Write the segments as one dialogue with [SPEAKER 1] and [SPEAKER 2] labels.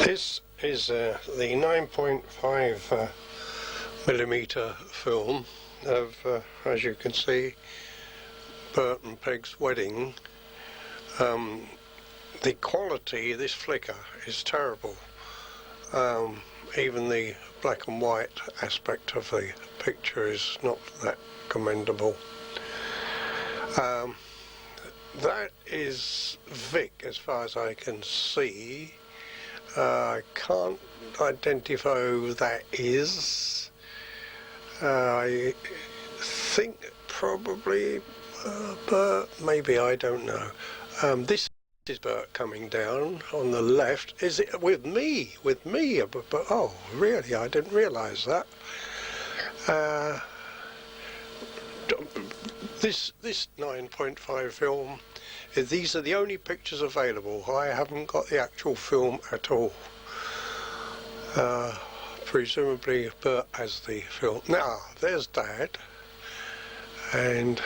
[SPEAKER 1] This is the 9.5 millimeter film of, as you can see, Bert and Peg's wedding. The quality, this flicker, is terrible. Even the black and white aspect of the picture is not that commendable. That is Vic as far as I can see. I can't identify who that is. I think probably Bert, maybe, I don't know. This is Bert coming down on the left. Is it with me? With me? But oh, really? I didn't realise that. This 9.5 film, these are the only pictures available. I haven't got the actual film at all. Presumably Bert has the film. Now, there's Dad. And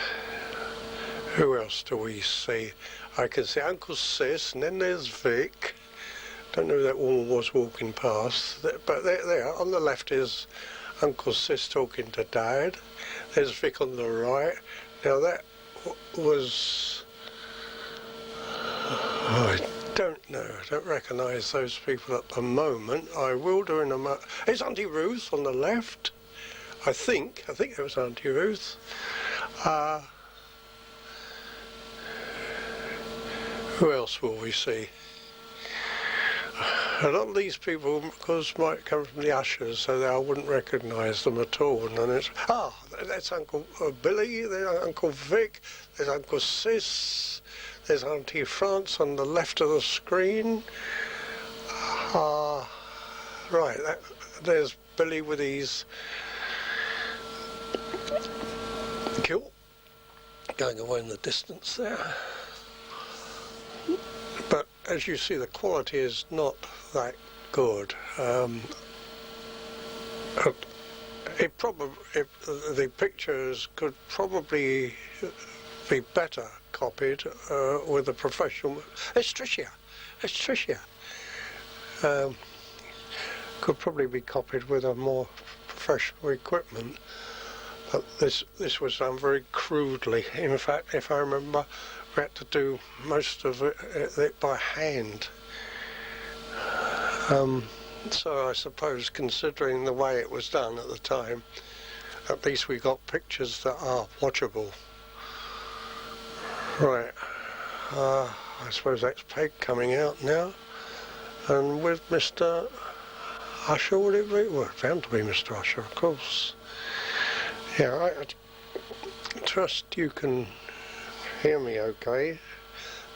[SPEAKER 1] who else do we see? I can see Uncle Sis, and then there's Vic. Don't know who that woman was walking past. But there, on the left is Uncle Sis talking to Dad. There's Vic on the right. Now that was... I don't know. I don't recognise those people at the moment. I will do in a moment. It's Auntie Ruth on the left. I think it was Auntie Ruth. Who else will we see? A lot of these people, of course, might come from the ushers, so I wouldn't recognise them at all. And then it's, that's Uncle Billy, there's Uncle Vic, there's Uncle Sis, there's Auntie France on the left of the screen. Right, there's Billy with his kilt going away in the distance there. But as you see, the quality is not that good. The pictures could probably be better copied with a professional. It's Tricia. Could probably be copied with a more professional equipment. But this was done very crudely. In fact, if I remember, we had to do most of it by hand. So I suppose, considering the way it was done at the time, at least we got pictures that are watchable. Right, I suppose that's Peg coming out now, and with Mr. Usher, would it be? Well, it's bound to be Mr. Usher, of course. Yeah, I trust you can hear me okay.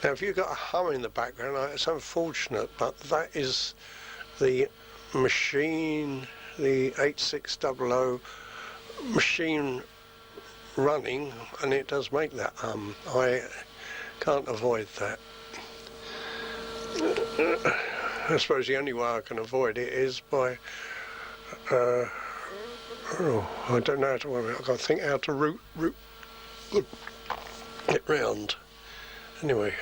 [SPEAKER 1] Now, if you've got a hum in the background, it's unfortunate, but that is the machine, the 8600 machine running, and it does make that hum. I can't avoid that. I suppose the only way I can avoid it is by I don't know how to worry. I've got to think how to route it round. Anyway,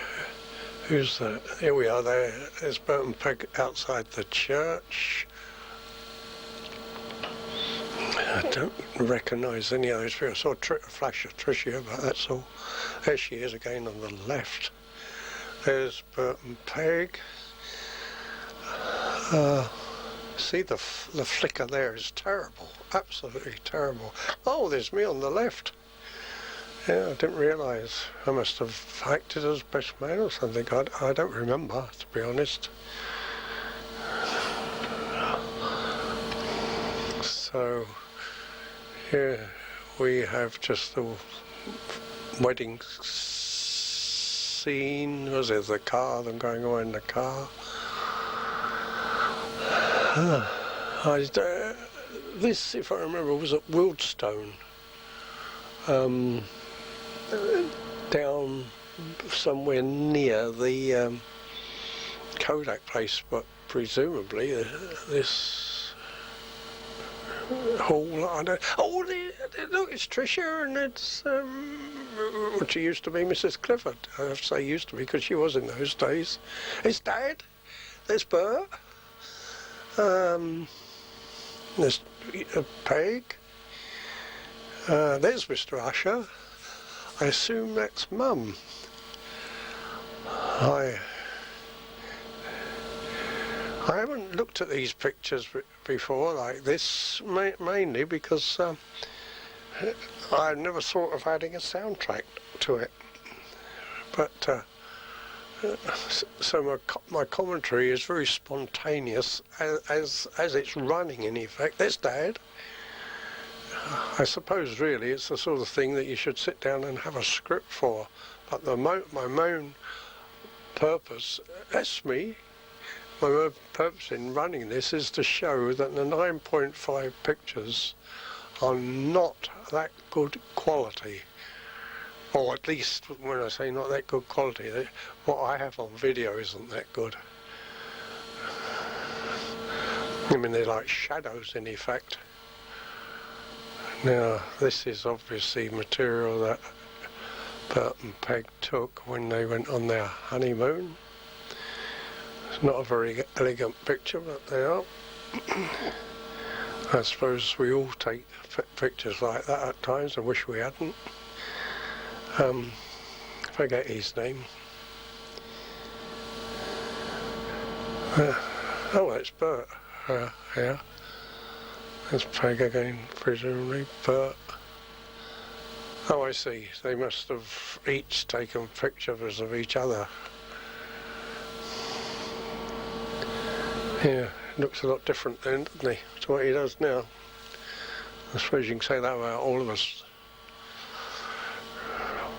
[SPEAKER 1] who's that? Here we are. There's Bert and Peg outside the church. I don't recognise any of those people. I saw a flash of Tricia, but that's all. There she is again on the left. There's Bert and Peg. See, the flicker there is terrible, absolutely terrible. Oh, there's me on the left. Yeah, I didn't realise. I must have acted as best man or something. I don't remember, to be honest. So, here we have just the wedding scene. Was it the car, them going away in the car? This, if I remember, was at Wildstone, down somewhere near the Kodak place, but presumably this hall. I don't. Oh, look, it's Tricia, and it's what she used to be, Mrs. Clifford. I have to say used to be because she was in those days. It's Dad. There's Bert. There's Peg. There's Mr. Usher. I assume that's Mum. I haven't looked at these pictures before like this, mainly because I never thought of adding a soundtrack to it. But so my commentary is very spontaneous as it's running. In effect, there's Dad. I suppose really it's the sort of thing that you should sit down and have a script for. But my main purpose, that's me. My main purpose in running this is to show that the 9.5 pictures are not that good quality. Or at least when I say not that good quality, what I have on video isn't that good. I mean, they're like shadows in effect. Now, this is obviously material that Bert and Peg took when they went on their honeymoon. It's not a very elegant picture, but they are. I suppose we all take pictures like that at times. I wish we hadn't. Forget his name. Oh, it's Bert. Yeah. There's Peg again, presumably. Bert. Oh, I see. They must have each taken pictures of each other. Yeah, looks a lot different then, doesn't he, to what he does now. I suppose you can say that about all of us.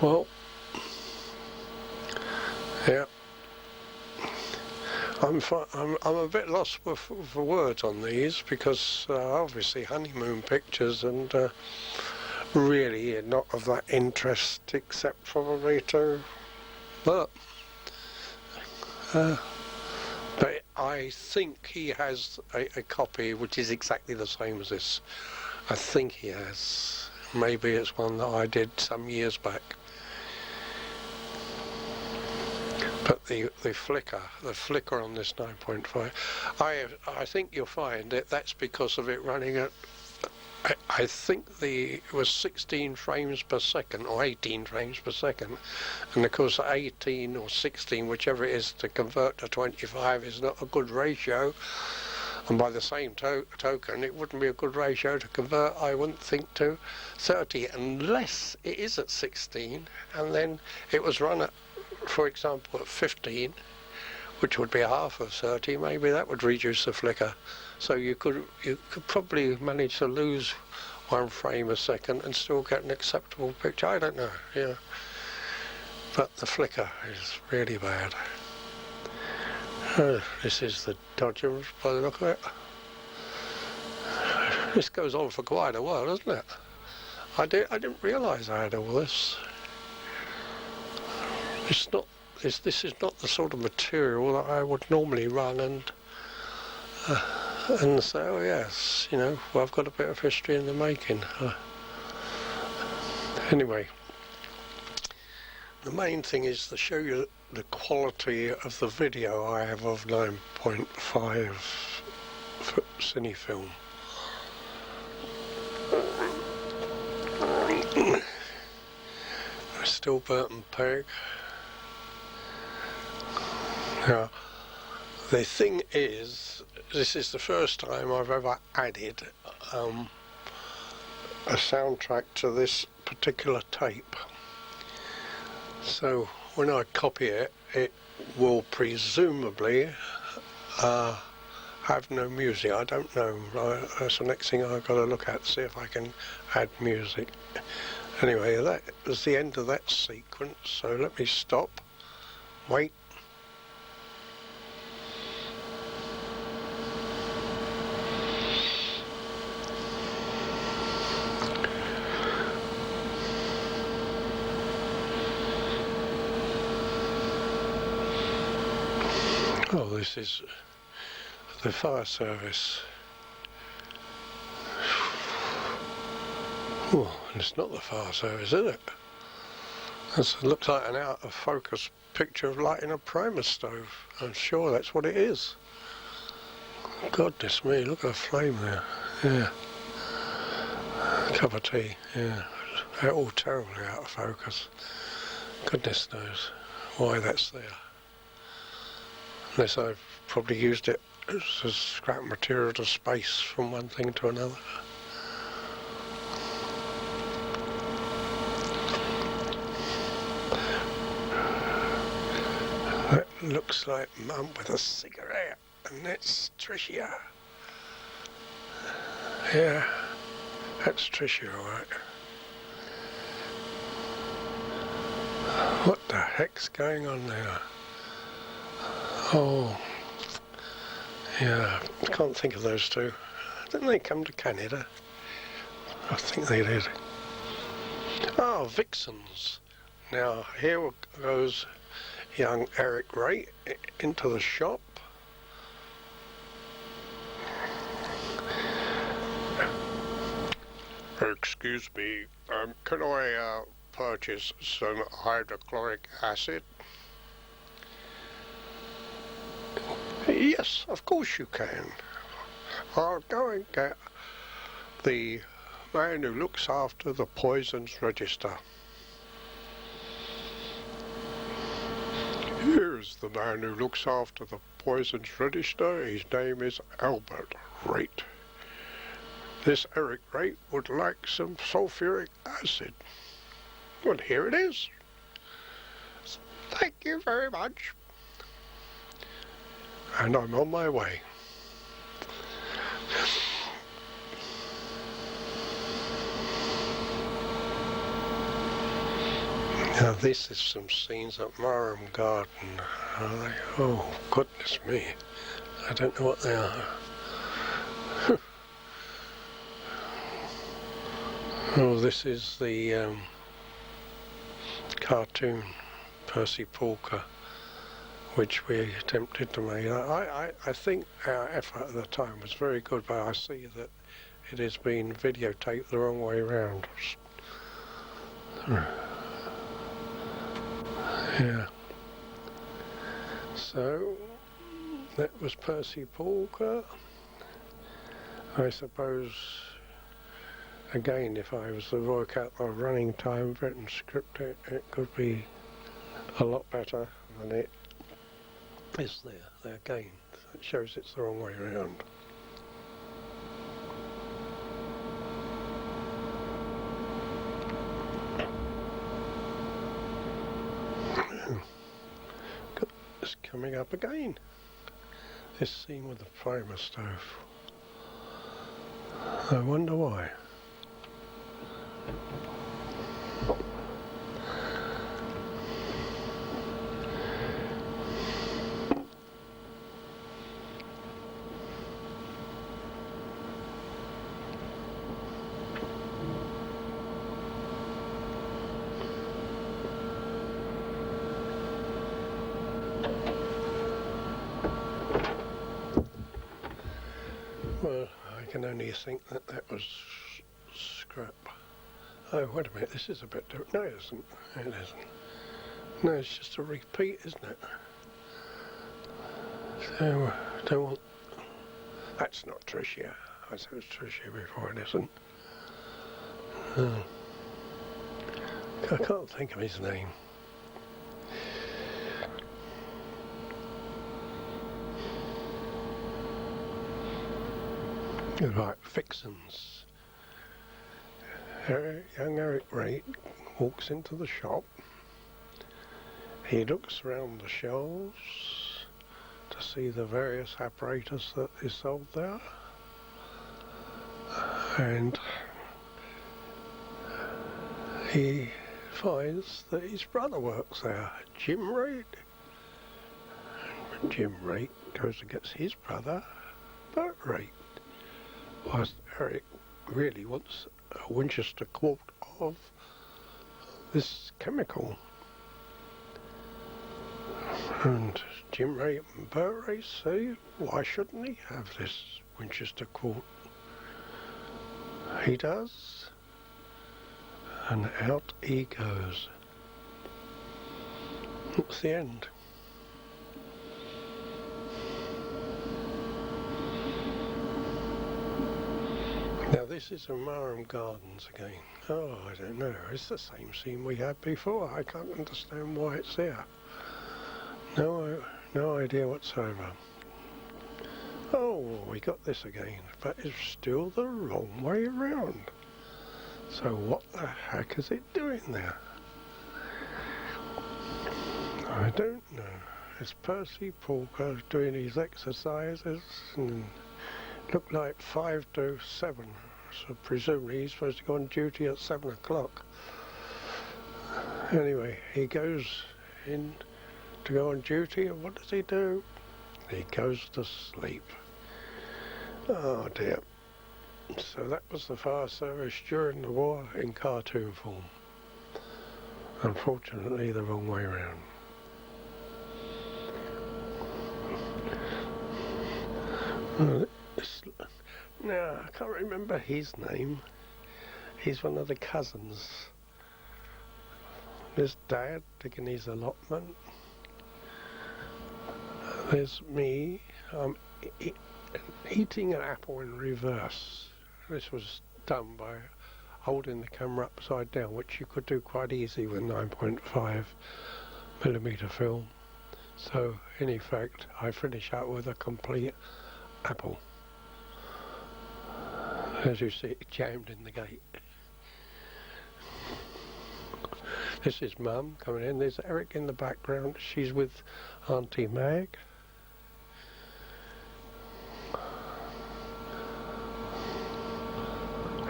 [SPEAKER 1] Well, yeah. I'm a bit lost for words on these because obviously honeymoon pictures and really not of that interest except probably to Bert. But I think he has a copy which is exactly the same as this. I think he has. Maybe it's one that I did some years back. But the flicker on this 9.5, I think you'll find that that's because of it running at, I think it was 16 frames per second or 18 frames per second, and of course 18 or 16, whichever it is, to convert to 25 is not a good ratio. And by the same token, it wouldn't be a good ratio to convert, I wouldn't think, to 30, unless it is at 16, and then it was run at, for example, at 15, which would be half of 30. Maybe that would reduce the flicker. So you could probably manage to lose 1 frame a second and still get an acceptable picture. I don't know, yeah. But the flicker is really bad. This is the Dodgers by the look of it. This goes on for quite a while, doesn't it? I didn't realise I had all this. This is not the sort of material that I would normally run and say, oh yes, you know, well, I've got a bit of history in the making. Anyway, the main thing is to show you the quality of the video I have of 9.5 cine film. Still Bert and Peg. Now, the thing is, this is the first time I've ever added a soundtrack to this particular tape. So when I copy it, it will presumably have no music. I don't know. That's the next thing I've got to look at, see if I can add music. Anyway, that was the end of that sequence, so let me stop, wait. Oh, this is the fire service. Oh, it's not the fire service, is it? It looks like an out of focus picture of lighting a primus stove. I'm sure that's what it is. Goodness me, look at the flame there. Yeah. Cup of tea, yeah. They're all terribly out of focus. Goodness knows why that's there. Unless I've probably used it as scrap material to space from one thing to another. That looks like Mum with a cigarette, and it's Tricia. Yeah, that's Tricia, alright. What the heck's going on there? Oh, yeah, I can't think of those two. Didn't they come to Canada? I think they did. Oh, Vixens. Now, here goes young Eric Ray into the shop. Excuse me, can I purchase some hydrochloric acid? Yes, of course you can. I'll go and get the man who looks after the poisons register. Here's the man who looks after the poisons register. His name is Albert Rate. This Eric Rate would like some sulfuric acid. Well, here it is. Thank you very much. And I'm on my way. Now this is some scenes at Marham Garden. Oh, goodness me. I don't know what they are. Oh, this is the cartoon Percy Porker, which we attempted to make. I think our effort at the time was very good, but I see that it has been videotaped the wrong way around. Yeah. So that was Percy Porker. I suppose again, if I was to work out the running time of it and script it, it could be a lot better than it is there again. It shows it's the wrong way around. It's coming up again. This scene with the primer stove. I wonder why. Well, I can only think that that was scrap. Oh, wait a minute, this is a bit different. No, it isn't. It isn't. No, it's just a repeat, isn't it? So, don't want... That's not Tricia. I said it was Tricia before, it isn't. I can't think of his name. Right, Vixens. Young Eric Rate walks into the shop. He looks around the shelves to see the various apparatus that is sold there. And he finds that his brother works there, Jim Rate. And when Jim Rate goes and gets his brother, Bert Rate. Whilst Eric really wants a Winchester quart of this chemical. And Jim Ray and Bert Ray say, why shouldn't he have this Winchester quart? He does, and out he goes. That's the end. this is the Marham Gardens again. Oh, I don't know. It's the same scene we had before. I can't understand why it's there. No idea whatsoever. Oh, we got this again, but it's still the wrong way around. So what the heck is it doing there? I don't know. It's Percy Porker doing his exercises, and looked like 5 to 7. So presumably he's supposed to go on duty at 7 o'clock. Anyway, he goes in to go on duty, and what does he do? He goes to sleep. Oh dear. So that was the fire service during the war in cartoon form. Unfortunately, the wrong way around. Now, I can't remember his name. He's one of the cousins. There's Dad taking his allotment. There's me. I'm eating an apple in reverse. This was done by holding the camera upside down, which you could do quite easy with 9.5mm film. So, in effect, I finish out with a complete apple. As you see, it jammed in the gate. This is Mum coming in. There's Eric in the background. She's with Auntie Mag.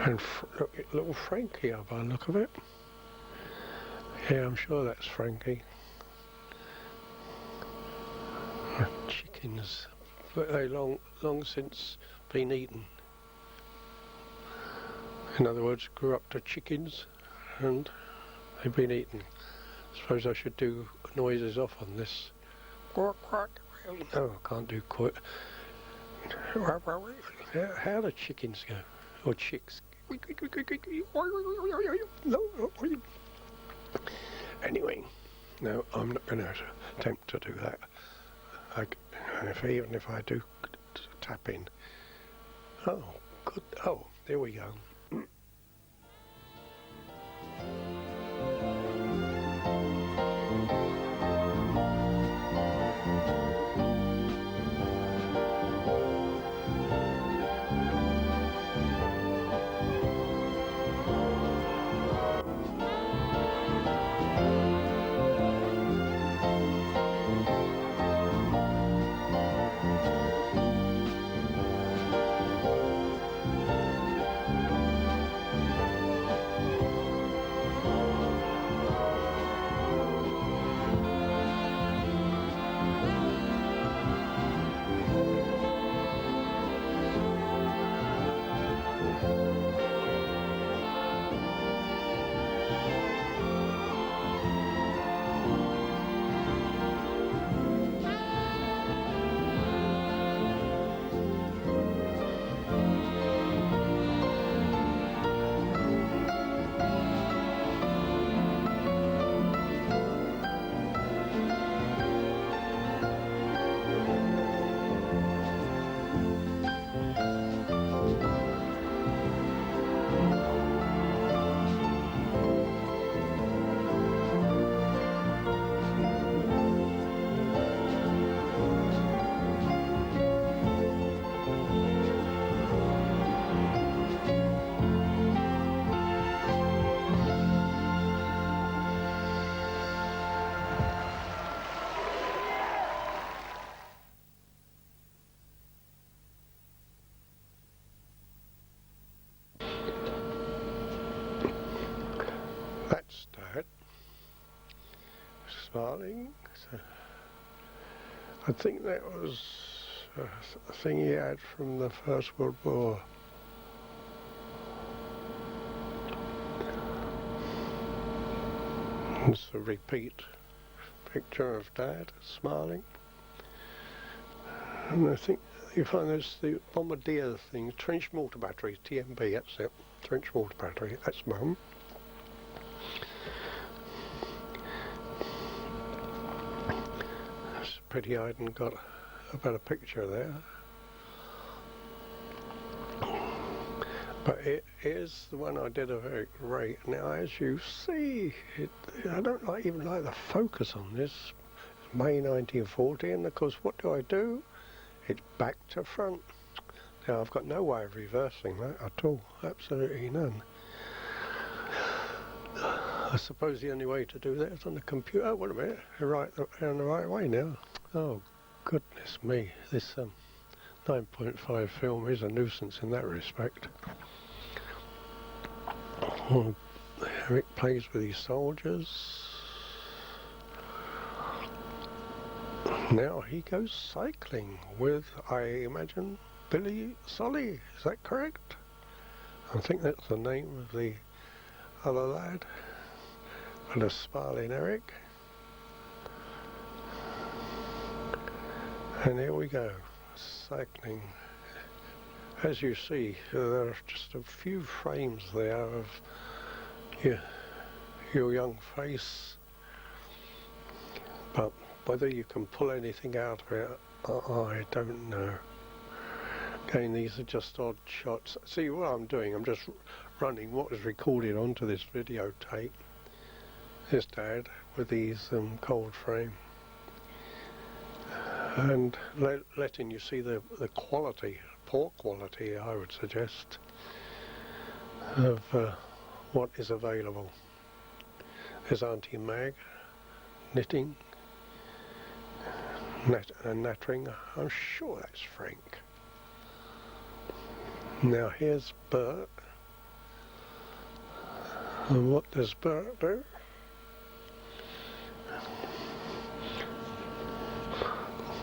[SPEAKER 1] And look, little Frankie up by the look of it. Yeah, I'm sure that's Frankie. Chickens, but they long since been eaten. In other words, grew up to chickens and they've been eaten. I suppose I should do noises off on this. No, I can't do quite. How do chickens go? Or chicks? Anyway, no, I'm not going to attempt to do that. Even if I do tap in. Oh, good. Oh, there we go. That's Dad. Smiling. So I think that was a thing he had from the First World War. It's a repeat picture of Dad smiling. And I think you find there's the Bombardier thing, trench mortar battery, TMB, that's it. Trench mortar battery, that's Mum. It's a pity I hadn't got a better picture there. But it is the one I did a very great. Now, as you see, I don't even like the focus on this. It's May 1940, and of course, what do? It's back to front. Now, I've got no way of reversing that at all. Absolutely none. I suppose the only way to do that is on the computer. Oh, wait a minute. You're in the right way now. Oh, goodness me. This 9.5 film is a nuisance in that respect. Well, Eric plays with his soldiers. Now he goes cycling with, I imagine, Billy Solly. Is that correct? I think that's the name of the other lad. And a smiling Eric. And here we go, cycling. As you see, there are just a few frames there of your young face, but whether you can pull anything out of it, I don't know. Again, these are just odd shots. See what I'm doing, I'm just running what was recorded onto this videotape. His dad with these cold frame, and letting you see the quality, poor quality I would suggest, of what is available. There's Auntie Mag knitting, nattering. I'm sure that's Frank. Now here's Bert, and what does Bert do?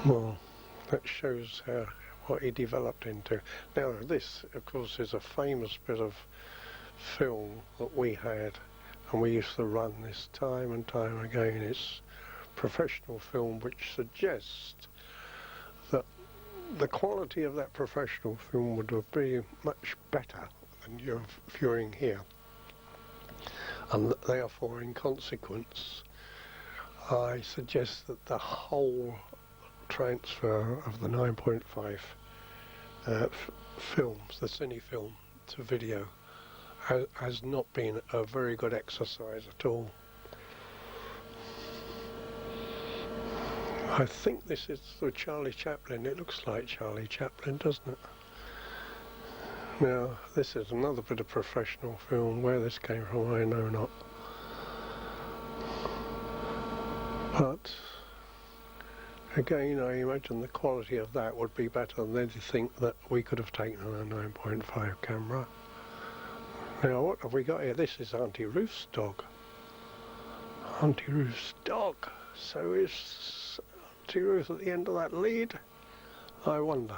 [SPEAKER 1] Well, that shows what he developed into. Now this, of course, is a famous bit of film that we had, and we used to run this time and time again. It's professional film, which suggests that the quality of that professional film would have been much better than you're viewing here, and therefore, in consequence, I suggest that the whole transfer of the 9.5 films, the cine film, to video has not been a very good exercise at all. I think this is the Charlie Chaplin. It looks like Charlie Chaplin, doesn't it? Now, this is another bit of professional film. Where this came from, I know not. But again, I imagine the quality of that would be better than anything that we could have taken on a 9.5 camera. Now, what have we got here? This is Auntie Ruth's dog. Auntie Ruth's dog. So is Auntie Ruth at the end of that lead? I wonder.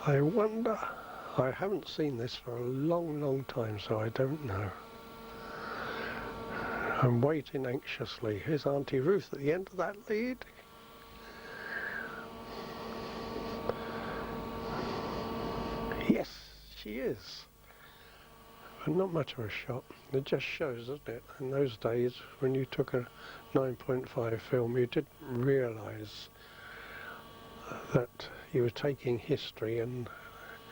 [SPEAKER 1] I haven't seen this for a long, long time, so I don't know. I'm waiting anxiously. Here's Auntie Ruth at the end of that lead. Yes, she is. But not much of a shot. It just shows, doesn't it? In those days, when you took a 9.5 film, you didn't realise that you were taking history, and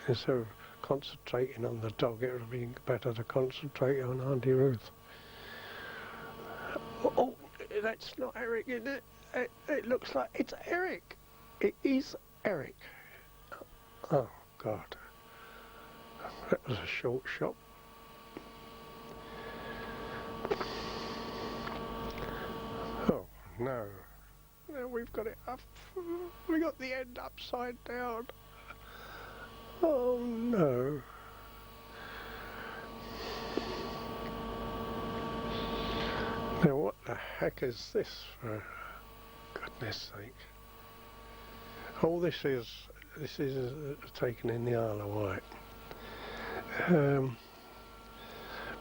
[SPEAKER 1] instead of concentrating on the dog, it would have been better to concentrate on Auntie Ruth. Oh, that's not Eric, is it? It looks like it's Eric. It is Eric. Oh, God. That was a short shot. Oh, no. Now we've got it up. We got the end upside down. Oh, no. Now what the heck is this, for goodness sake? Oh, this is taken in the Isle of Wight.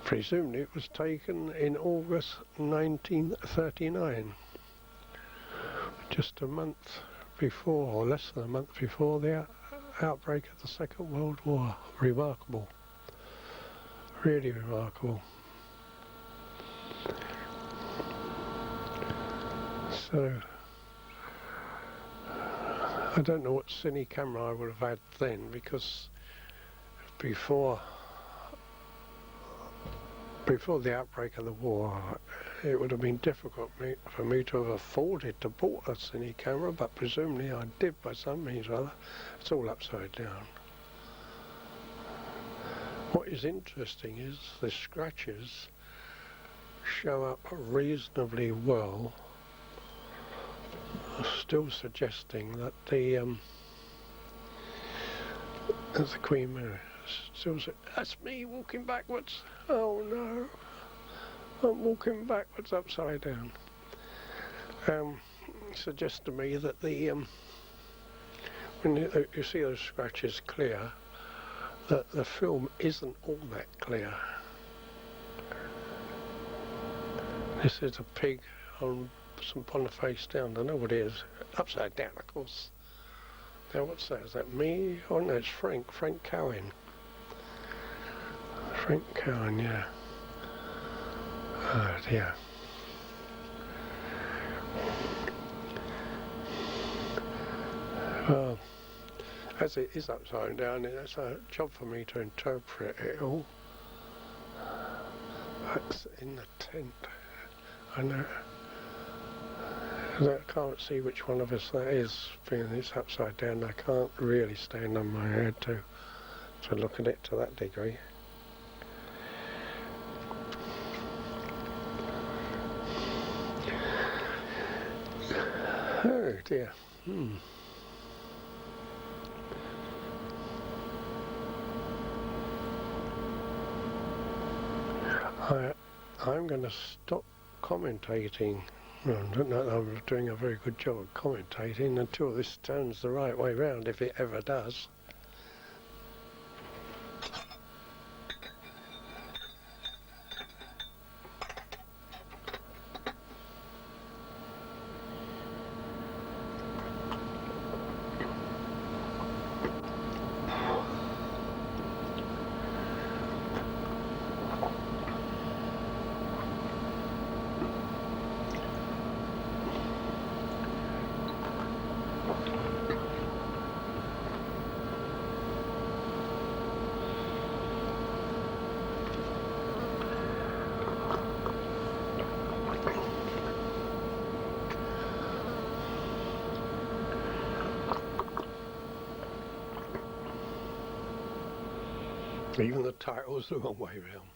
[SPEAKER 1] Presumably it was taken in August 1939, just a month before, or less than a month before, the outbreak of the Second World War. Remarkable. Really remarkable. So, I don't know what cine camera I would have had then, because before the outbreak of the war, it would have been difficult for me to have afforded to bought a cine camera, but presumably I did by some means or other. It's all upside down. What is interesting is the scratches show up reasonably well, still suggesting that the Queen Mary still said, "That's me walking backwards. Oh no, I'm walking backwards upside down." Suggests to me that the when you see those scratches clear, that the film isn't all that clear. This is a pig on the face down. I don't know what it is. Upside down, of course. Now, what's that? Is that me? Oh no, it's Frank Cowan. Frank Cowan, yeah. Oh dear. Well, as it is upside down, it's a job for me to interpret it all. That's in the tent. I know. I can't see which one of us that is, being it's upside down. I can't really stand on my head to look at it to that degree. Oh dear. I'm going to stop commentating. Well, I don't know that I'm doing a very good job of commentating until this turns the right way round, if it ever does. Even the title's the wrong way round.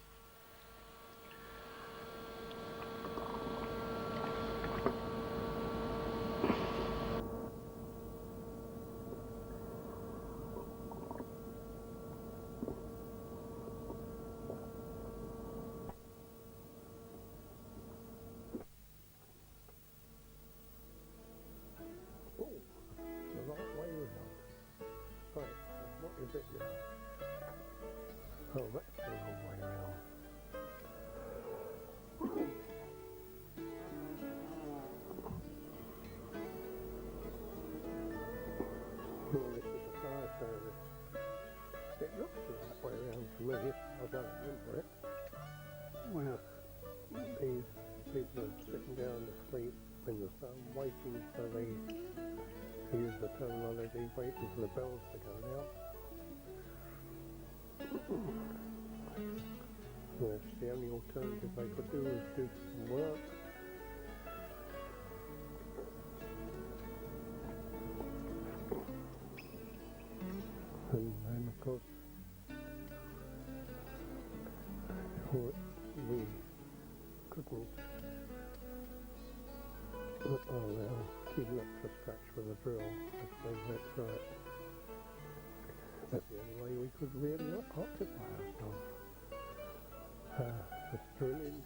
[SPEAKER 1] Oh, the right way round. Right, what is it now? Oh, that's the wrong way round. Well, this is the fire service. It looks the right way round to me. I don't remember it. Well, these people are sitting down asleep in the sun, waiting for to use the terminology, waiting for the bells to go down. Yes, the only alternative they could do is do some work. And then of course we couldn't keeping up to scratch with a drill as they went through it. That's the only way we could really occupy ourselves. Just drilling.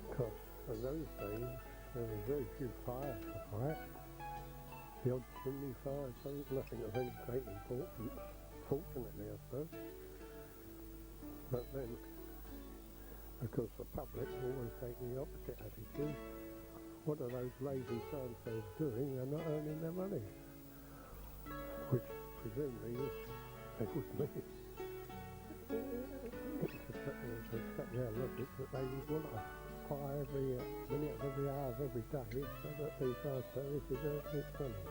[SPEAKER 1] Because in those days there were very few fires to fight. The odd chimney fire, nothing of any great importance, fortunately I suppose. But then, of course, the public always take the opposite attitude. What are those lazy so-and-sos doing? They're not earning their money. Which presumably is a good mean. It's exactly our logic that they would want a fire every minute of every hour of every day so that the fire service is earning its money.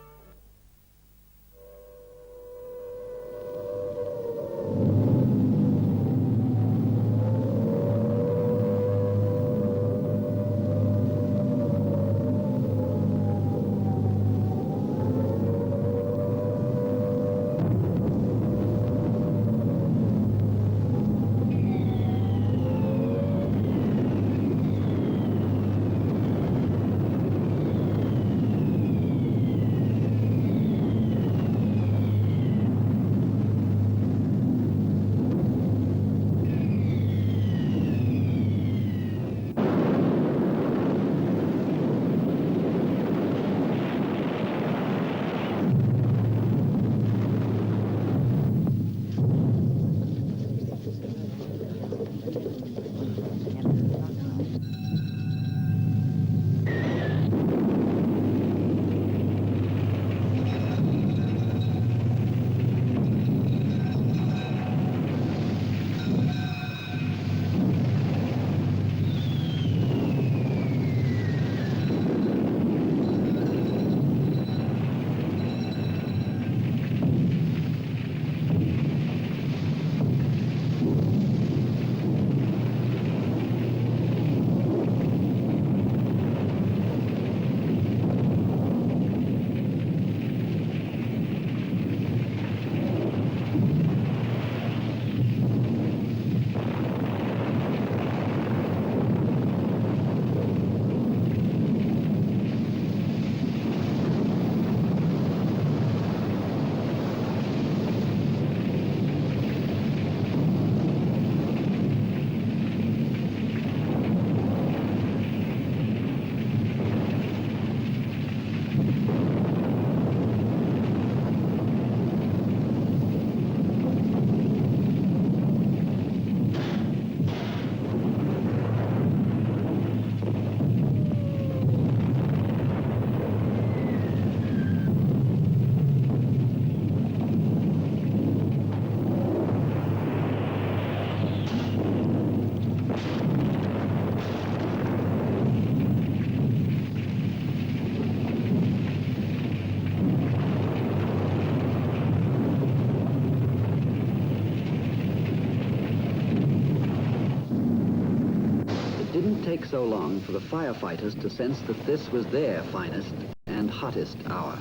[SPEAKER 2] didn't take so long for the firefighters to sense that this was their finest and hottest hour,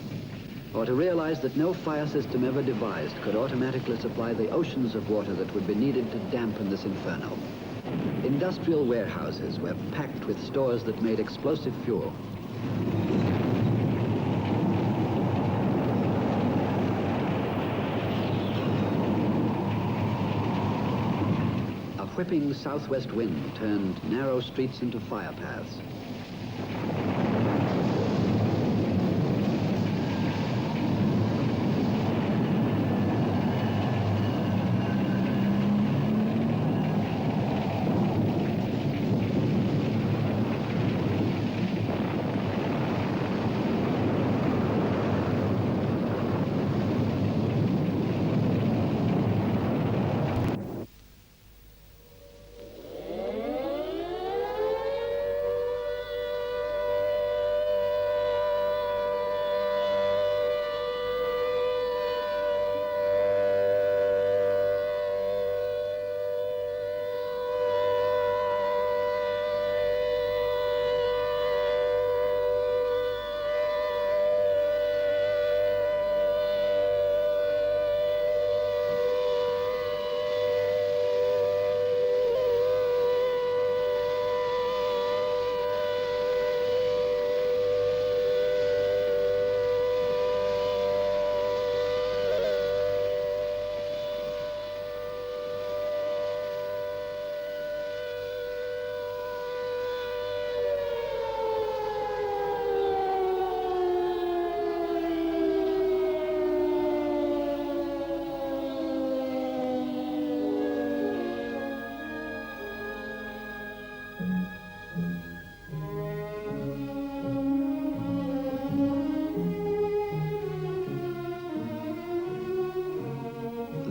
[SPEAKER 2] or to realize that no fire system ever devised could automatically supply the oceans of water that would be needed to dampen this inferno. Industrial warehouses were packed with stores that made explosive fuel. A whipping southwest wind turned narrow streets into fire paths.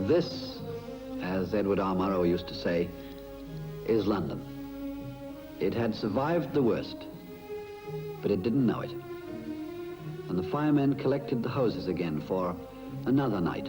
[SPEAKER 2] This, as Edward R. Murrow used to say, is London. It had survived the worst, but it didn't know it. And the firemen collected the hoses again for another night.